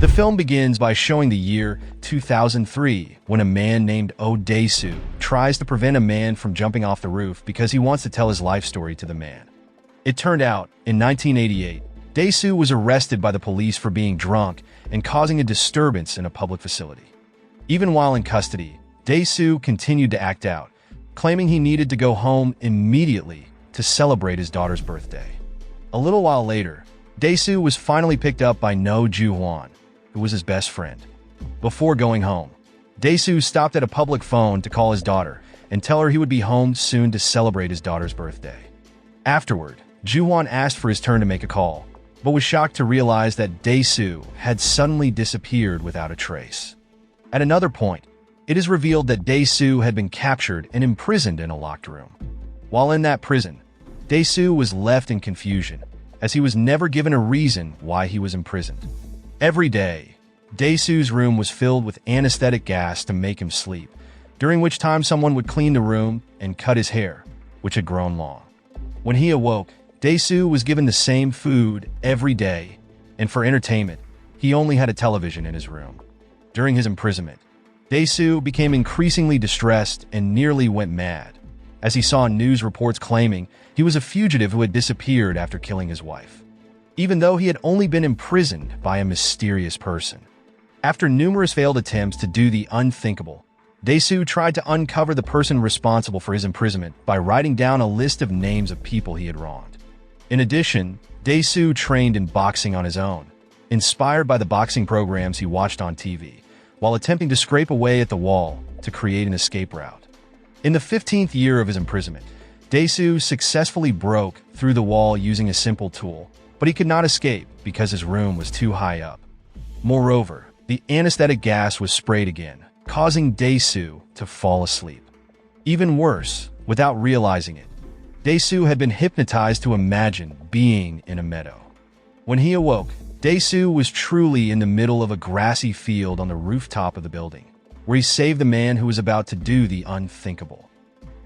The film begins by showing the year 2003, when a man named Dae-soo tries to prevent a man from jumping off the roof because he wants to tell his life story to the man. It turned out, in 1988, Dae-soo was arrested by the police for being drunk and causing a disturbance in a public facility. Even while in custody, Dae-soo continued to act out, claiming he needed to go home immediately to celebrate his daughter's birthday. A little while later, Dae-soo was finally picked up by No Ju-hwan, who was his best friend. Before going home, Dae-soo stopped at a public phone to call his daughter and tell her he would be home soon to celebrate his daughter's birthday. Afterward, Ju-hwan asked for his turn to make a call, but was shocked to realize that Dae-soo had suddenly disappeared without a trace. At another point, it is revealed that Dae-soo had been captured and imprisoned in a locked room. While in that prison, Dae-soo was left in confusion, as he was never given a reason why he was imprisoned. Every day, Dae-soo's room was filled with anesthetic gas to make him sleep, during which time someone would clean the room and cut his hair, which had grown long. When he awoke, Dae-soo was given the same food every day, and for entertainment, he only had a television in his room. During his imprisonment, Dae-soo became increasingly distressed and nearly went mad, as he saw news reports claiming he was a fugitive who had disappeared after killing his wife, even though he had only been imprisoned by a mysterious person. After numerous failed attempts to do the unthinkable, Dae-soo tried to uncover the person responsible for his imprisonment by writing down a list of names of people he had wronged. In addition, Dae-soo trained in boxing on his own, inspired by the boxing programs he watched on TV, while attempting to scrape away at the wall to create an escape route. In the 15th year of his imprisonment, Dae-soo successfully broke through the wall using a simple tool, but he could not escape because his room was too high up. Moreover, the anesthetic gas was sprayed again, causing Dae-soo to fall asleep. Even worse, without realizing it, Dae-soo had been hypnotized to imagine being in a meadow. When he awoke, Dae-soo was truly in the middle of a grassy field on the rooftop of the building, where he saved the man who was about to do the unthinkable.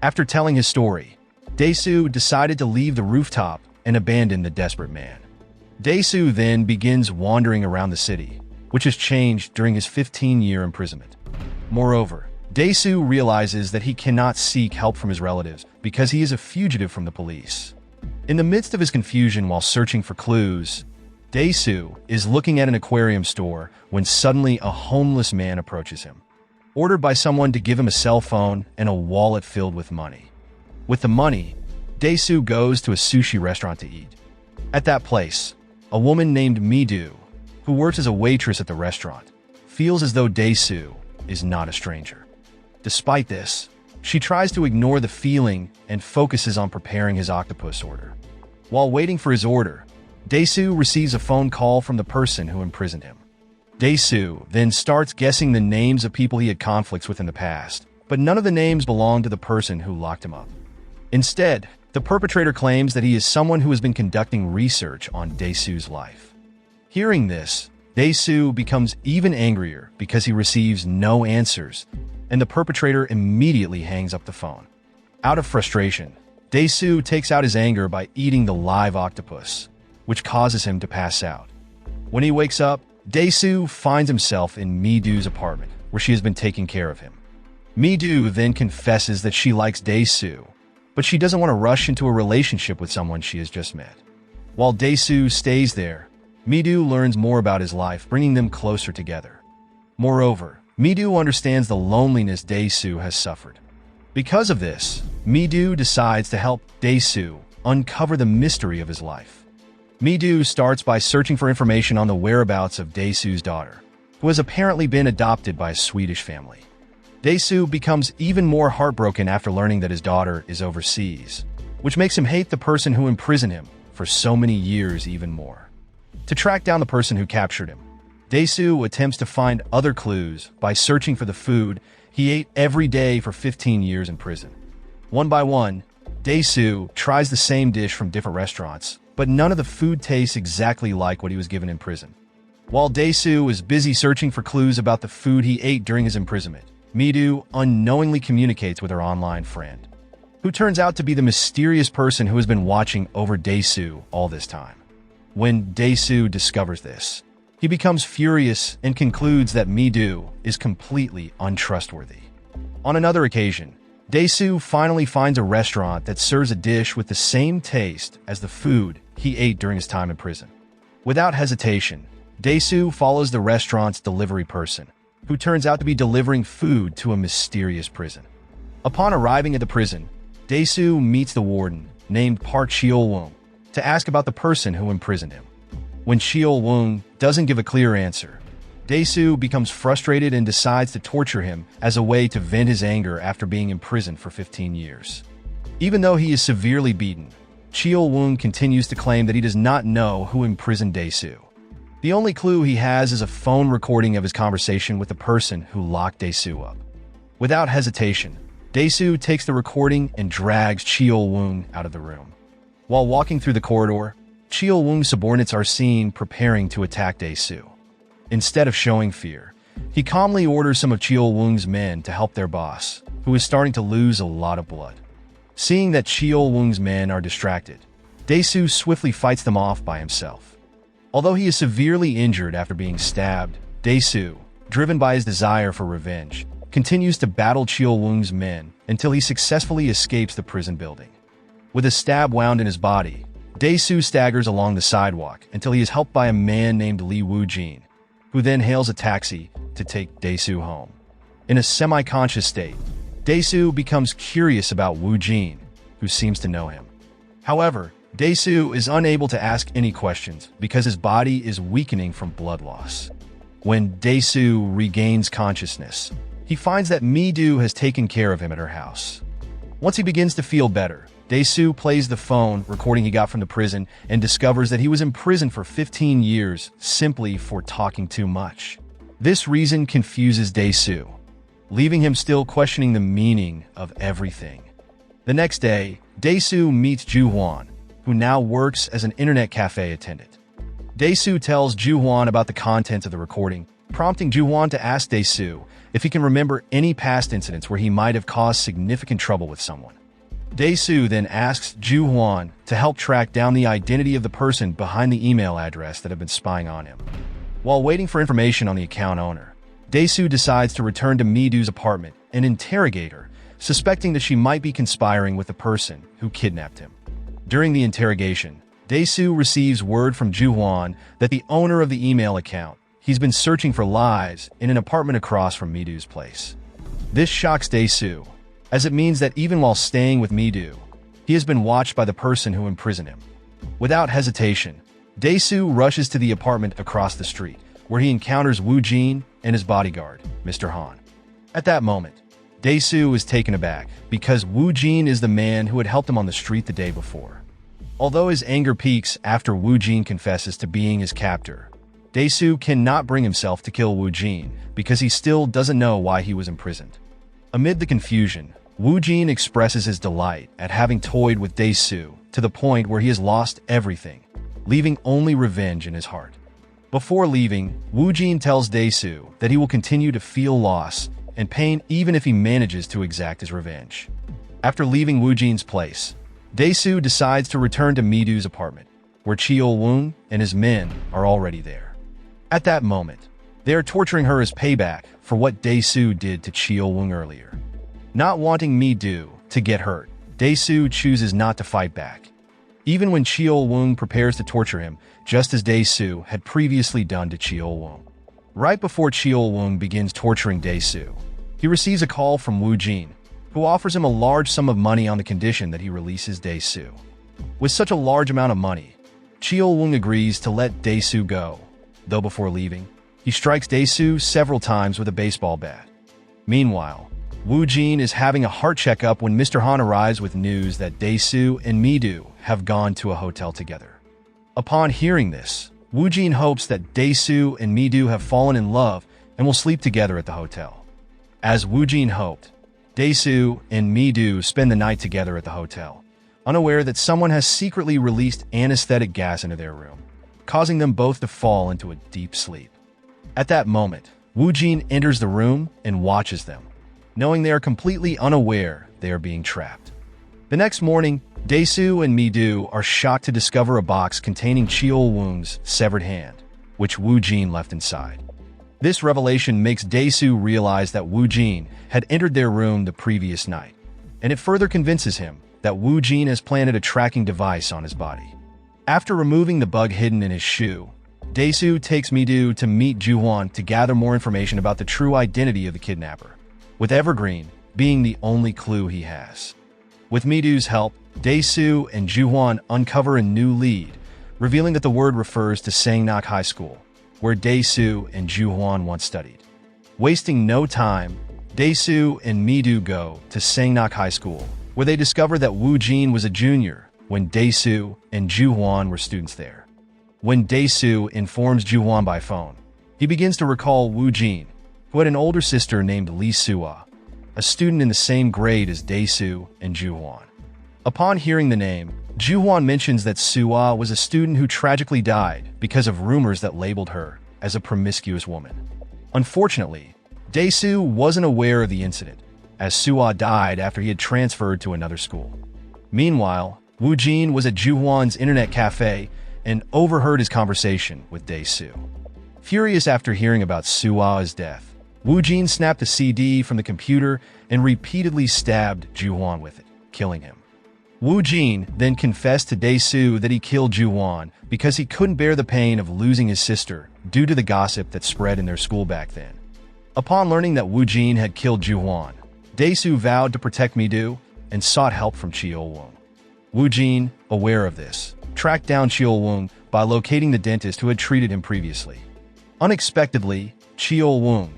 After telling his story, Dae-soo decided to leave the rooftop and abandon the desperate man. Dae-soo then begins wandering around the city, which has changed during his 15-year imprisonment. Moreover, Dae-soo realizes that he cannot seek help from his relatives because he is a fugitive from the police. In the midst of his confusion while searching for clues, Dae-soo is looking at an aquarium store when suddenly a homeless man approaches him, ordered by someone to give him a cell phone and a wallet filled with money. With the money, Dae-soo goes to a sushi restaurant to eat. At that place, a woman named Mi-do, who works as a waitress at the restaurant, feels as though Dae-soo is not a stranger. Despite this, she tries to ignore the feeling and focuses on preparing his octopus order. While waiting for his order, Dae-soo receives a phone call from the person who imprisoned him. Dae-soo then starts guessing the names of people he had conflicts with in the past, but none of the names belong to the person who locked him up. Instead, the perpetrator claims that he is someone who has been conducting research on Dae-soo's life. Hearing this, Dae-soo becomes even angrier because he receives no answers, and the perpetrator immediately hangs up the phone. Out of frustration, Dae-soo takes out his anger by eating the live octopus, which causes him to pass out. When he wakes up, Dae-soo finds himself in Mi-do's apartment, where she has been taking care of him. Mi-do then confesses that she likes Dae-soo, but she doesn't want to rush into a relationship with someone she has just met. While Dae-soo stays there, Mi-do learns more about his life, bringing them closer together. Moreover, Mi-do understands the loneliness Dae-soo has suffered. Because of this, Mi-do decides to help Dae-soo uncover the mystery of his life. Mi-do starts by searching for information on the whereabouts of Dae-soo's daughter, who has apparently been adopted by a Swedish family. Dae-soo becomes even more heartbroken after learning that his daughter is overseas, which makes him hate the person who imprisoned him for so many years even more. To track down the person who captured him, Dae-soo attempts to find other clues by searching for the food he ate every day for 15 years in prison. One by one, Dae-soo tries the same dish from different restaurants, but none of the food tastes exactly like what he was given in prison. While Dae-soo is busy searching for clues about the food he ate during his imprisonment, Mi-do unknowingly communicates with her online friend, who turns out to be the mysterious person who has been watching over Dae-soo all this time. When Dae-soo discovers this, He becomes furious and concludes that Mi-do is completely untrustworthy. On another occasion, Dae-soo finally finds a restaurant that serves a dish with the same taste as the food he ate during his time in prison. Without hesitation, Dae-soo follows the restaurant's delivery person, who turns out to be delivering food to a mysterious prison. Upon arriving at the prison, Dae-soo meets the warden, named Park Cheol-woong, to ask about the person who imprisoned him. When Cheol-woong doesn't give a clear answer, Dae-soo becomes frustrated and decides to torture him as a way to vent his anger after being imprisoned for 15 years. Even though he is severely beaten, Cheol-woong continues to claim that he does not know who imprisoned Dae-soo. The only clue he has is a phone recording of his conversation with the person who locked Dae-soo up. Without hesitation, Dae-soo takes the recording and drags Cheol-woong out of the room. While walking through the corridor, Cheol-woong's subordinates are seen preparing to attack Dae-soo. Instead of showing fear, he calmly orders some of Cheol-woong's men to help their boss, who is starting to lose a lot of blood. Seeing that Cheol-woong's men are distracted, Dae-soo swiftly fights them off by himself. Although he is severely injured after being stabbed, Dae-soo, driven by his desire for revenge, continues to battle Cheol-woong's men until he successfully escapes the prison building. With a stab wound in his body, Dae-soo staggers along the sidewalk until he is helped by a man named Lee Woo-jin, who then hails a taxi to take Dae-soo home. In a semi-conscious state, Dae-soo becomes curious about Woo-jin, who seems to know him. However, Dae-soo is unable to ask any questions because his body is weakening from blood loss. When Dae-soo regains consciousness, he finds that Mi-do has taken care of him at her house. Once he begins to feel better, Dae-soo plays the phone recording he got from the prison and discovers that he was in prison for 15 years simply for talking too much. This reason confuses Dae-soo, leaving him still questioning the meaning of everything. The next day, Dae-soo meets Ju-hwan, who now works as an internet cafe attendant. Dae-soo tells Ju-hwan about the contents of the recording, prompting Ju-hwan to ask Dae-soo if he can remember any past incidents where he might have caused significant trouble with someone. Dae-soo then asks Ju-hwan to help track down the identity of the person behind the email address that had been spying on him. While waiting for information on the account owner, Dae-soo decides to return to Mi-do's apartment and interrogate her, suspecting that she might be conspiring with the person who kidnapped him. During the interrogation, Dae-soo receives word from Ju-hwan that the owner of the email account he's been searching for lies in an apartment across from Mi-do's place. This shocks Dae-soo, as it means that even while staying with Mi-do, he has been watched by the person who imprisoned him. Without hesitation, Dae-soo rushes to the apartment across the street, where he encounters Woo-jin and his bodyguard, Mr. Han. At that moment, Dae-soo is taken aback because Woo-jin is the man who had helped him on the street the day before. Although his anger peaks after Woo-jin confesses to being his captor, Dae-soo cannot bring himself to kill Woo-jin because he still doesn't know why he was imprisoned. Amid the confusion, Woo-jin expresses his delight at having toyed with Dae-soo to the point where he has lost everything, leaving only revenge in his heart. Before leaving, Woo-jin tells Dae-soo that he will continue to feel loss and pain even if he manages to exact his revenge. After leaving Woo-jin's place, Dae-soo decides to return to Mi-do's apartment, where Cheol-woong and his men are already there. At that moment, they are torturing her as payback for what Dae-soo did to Cheol-woong earlier. Not wanting Mi-do to get hurt, Dae-soo chooses not to fight back, even when Cheol-woong prepares to torture him, just as Dae-soo had previously done to Cheol-woong. Right before Cheol-woong begins torturing Dae-soo, he receives a call from Woo-jin, who offers him a large sum of money on the condition that he releases Dae-soo. With such a large amount of money, Cheol-woong agrees to let Dae-soo go, though before leaving, he strikes Dae-soo several times with a baseball bat. Meanwhile, Woo-jin is having a heart checkup when Mr. Han arrives with news that Dae-soo and Mi-do have gone to a hotel together. Upon hearing this, Woo-jin hopes that Dae-soo and Mi-do have fallen in love and will sleep together at the hotel. As Woo-jin hoped, Dae-soo and Mi-do spend the night together at the hotel, unaware that someone has secretly released anesthetic gas into their room, causing them both to fall into a deep sleep. At that moment, Woo-jin enters the room and watches them, knowing they are completely unaware they are being trapped. The next morning, Dae-soo and Mi-do are shocked to discover a box containing Cheol-woong's severed hand. which Wu Jin left inside. This revelation makes Dae-soo realize that Wu Jin had entered their room the previous night, and it further convinces him that Wu Jin has planted a tracking device on his body. After removing the bug hidden in his shoe, Dae-soo takes Mi-do to meet Ju-hwan to gather more information about the true identity of the kidnapper, with Evergreen being the only clue he has. With Mi-do's help, Dae-soo and Ju-hwan uncover a new lead, revealing that the word refers to Sangnak High School, where Dae-soo and Ju-hwan once studied. Wasting no time, Dae-soo and Mi-do go to Sangnak High School, where they discover that Wu Jin was a junior when Dae-soo and Ju-hwan were students there. When Dae-soo informs Ju-hwan by phone, he begins to recall Wu Jin, who had an older sister named Lee Soo-ah, a student in the same grade as Dae-soo and Ju-hwan. Upon hearing the name, Ju-hwan mentions that Soo-ah was a student who tragically died because of rumors that labeled her as a promiscuous woman. Unfortunately, Dae-soo wasn't aware of the incident, as Soo-ah died after he had transferred to another school. Meanwhile, Wu Jin was at Ju-hwan's internet cafe and overheard his conversation with Dae-soo. Furious after hearing about Soo-ah's death, Wu Jin snapped a CD from the computer and repeatedly stabbed Ju-hwan with it, killing him. Wu Jin then confessed to Dae-soo that he killed Ju-hwan because he couldn't bear the pain of losing his sister due to the gossip that spread in their school back then. Upon learning that Wu Jin had killed Ju-hwan, Dae-soo vowed to protect Mi-do and sought help from Cheol-woong. Wu Jin, aware of this, tracked down Cheol-woong by locating the dentist who had treated him previously. Unexpectedly, Cheol-woong,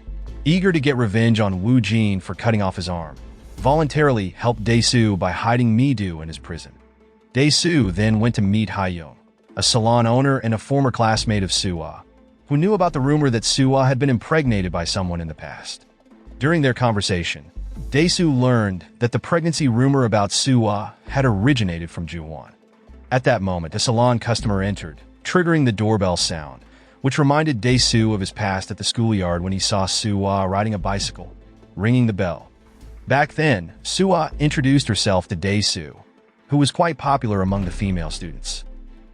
eager to get revenge on Wu Jin for cutting off his arm, voluntarily helped Dae-soo by hiding Mi-do in his prison. Dae-soo then went to meet Ha-young, a salon owner and a former classmate of Soo-ah, who knew about the rumor that Soo-ah had been impregnated by someone in the past. During their conversation, Dae-soo learned that the pregnancy rumor about Soo-ah had originated from Ju-hwan. At that moment, a salon customer entered, triggering the doorbell sound, which reminded Dae-soo of his past at the schoolyard when he saw Soo-ah riding a bicycle, ringing the bell. Back then, Soo-ah introduced herself to Dae-soo, who was quite popular among the female students.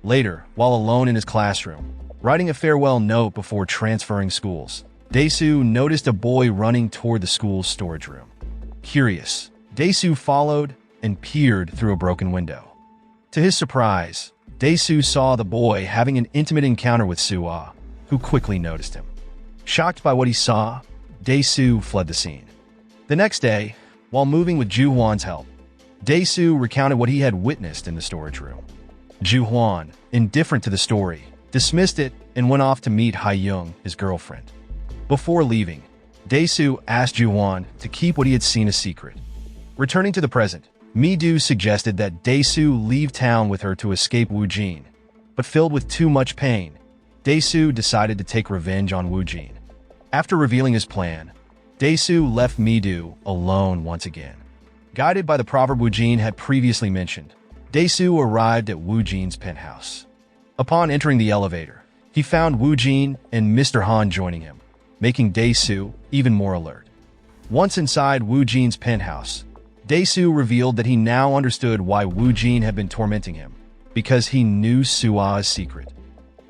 Later, while alone in his classroom, writing a farewell note before transferring schools, Dae-soo noticed a boy running toward the school's storage room. Curious, Dae-soo followed and peered through a broken window. To his surprise, Dae-soo saw the boy having an intimate encounter with Soo-ah, who quickly noticed him. Shocked by what he saw, Dae-soo fled the scene. The next day, while moving with Ju-hwan's help, Dae-soo recounted what he had witnessed in the storage room. Ju-hwan, indifferent to the story, dismissed it and went off to meet Ha-young, his girlfriend. Before leaving, Dae-soo asked Ju-hwan to keep what he had seen a secret. Returning to the present, Mi-do suggested that Dae-soo leave town with her to escape Wu Jin, but filled with too much pain, Dae-soo decided to take revenge on Wu Jin. After revealing his plan, Dae-soo left Mi-do alone once again. Guided by the proverb Wu Jin had previously mentioned, Dae-soo arrived at Wu Jin's penthouse. Upon entering the elevator, he found Wu Jin and Mr. Han joining him, making Dae-soo even more alert. Once inside Wu Jin's penthouse, Dae-soo revealed that he now understood why Wu Jin had been tormenting him, because he knew Soo-ah's secret.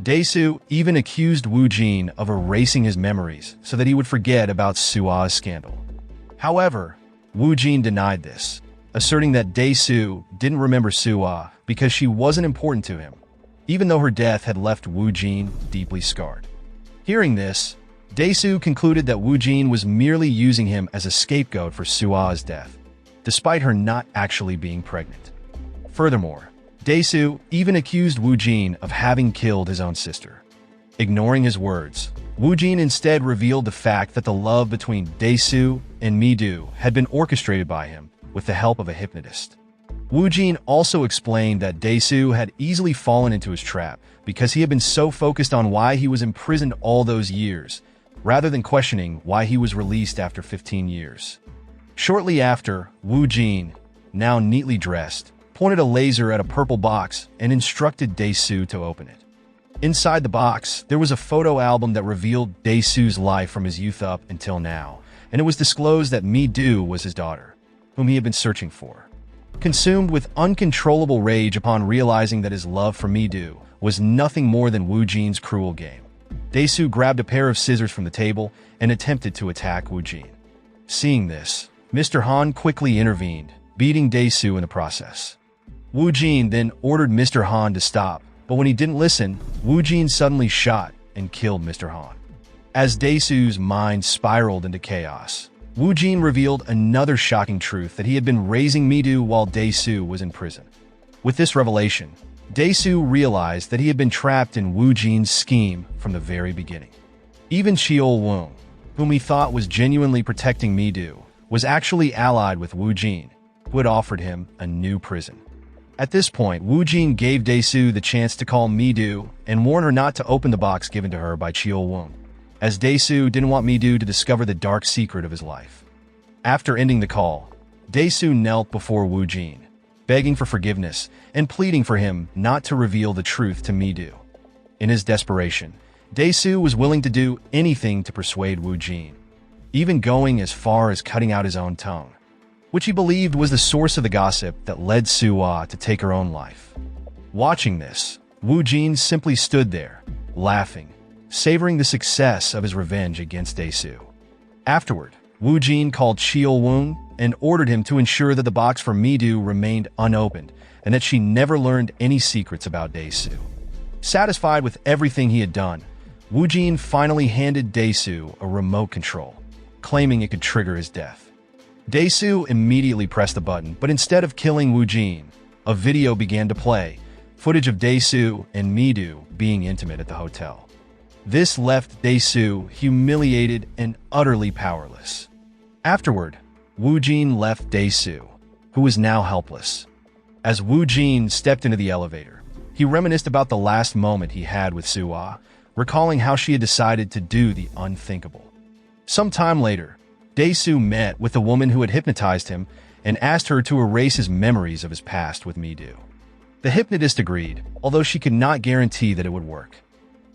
Dae-soo even accused Wu Jin of erasing his memories so that he would forget about Soo-ah's scandal. However, Wu Jin denied this, asserting that Dae-soo didn't remember Soo-ah because she wasn't important to him, even though her death had left Wu Jin deeply scarred. Hearing this, Dae-soo concluded that Wu Jin was merely using him as a scapegoat for Soo-ah's death, despite her not actually being pregnant. Furthermore, Dae-soo even accused Wu Jin of having killed his own sister. Ignoring his words, Wu Jin instead revealed the fact that the love between Dae-soo and Mi-do had been orchestrated by him with the help of a hypnotist. Wu Jin also explained that Dae-soo had easily fallen into his trap because he had been so focused on why he was imprisoned all those years, rather than questioning why he was released after 15 years. Shortly after, Wu Jin, now neatly dressed, pointed a laser at a purple box and instructed Dae-soo to open it. Inside the box, there was a photo album that revealed Dae-soo's life from his youth up until now, and it was disclosed that Mi-do was his daughter, whom he had been searching for. Consumed with uncontrollable rage upon realizing that his love for Mi-do was nothing more than Wu Jin's cruel game, Dae-soo grabbed a pair of scissors from the table and attempted to attack Woo-jin. Seeing this, Mr. Han quickly intervened, beating Dae-soo in the process. Woo-jin then ordered Mr. Han to stop, but when he didn't listen, Woo-jin suddenly shot and killed Mr. Han. As Dae-soo's mind spiraled into chaos, Woo-jin revealed another shocking truth, that he had been raising Mi-do while Dae-soo was in prison. With this revelation, Dae-soo realized that he had been trapped in Woo-jin's scheme from the very beginning. Even Cheol-woong, whom he thought was genuinely protecting Mi-do, was actually allied with Woo-jin, who had offered him a new prison. At this point, Woo-jin gave Dae-soo the chance to call Mi-do and warn her not to open the box given to her by Cheol-woong, as Dae-soo didn't want Mi-do to discover the dark secret of his life. After ending the call, Dae-soo knelt before Woo-jin, begging for forgiveness and pleading for him not to reveal the truth to Mi-do. In his desperation, Dae-soo was willing to do anything to persuade Woo-jin, even going as far as cutting out his own tongue, which he believed was the source of the gossip that led Soo-ah to take her own life. Watching this, Woo-jin simply stood there, laughing, savoring the success of his revenge against Dae-soo. Afterward, Woo-jin called Cheol-woong and ordered him to ensure that the box for Mi-do remained unopened and that she never learned any secrets about Dae-soo. Satisfied with everything he had done, Woo-jin finally handed Dae-soo a remote control, claiming it could trigger his death. Dae-soo immediately pressed the button, but instead of killing Woo-jin, a video began to play, footage of Dae-soo and Mi-do being intimate at the hotel. This left Dae-soo humiliated and utterly powerless. Afterward, Woo-jin left Dae-soo, who was now helpless. As Woo-jin stepped into the elevator, he reminisced about the last moment he had with Soo-ah, recalling how she had decided to do the unthinkable. Some time later, Dae-soo met with the woman who had hypnotized him and asked her to erase his memories of his past with Mi-do. The hypnotist agreed, although she could not guarantee that it would work.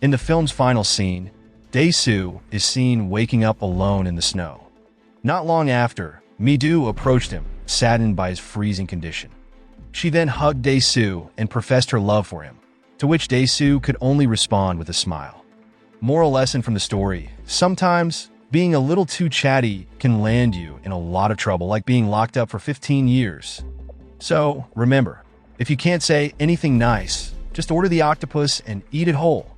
In the film's final scene, Dae-soo is seen waking up alone in the snow. Not long after, Mi-do approached him, saddened by his freezing condition. She then hugged Dae-soo and professed her love for him, to which Dae-soo could only respond with a smile. Moral lesson from the story: sometimes being a little too chatty can land you in a lot of trouble, like being locked up for 15 years. So, remember, if you can't say anything nice, just order the octopus and eat it whole.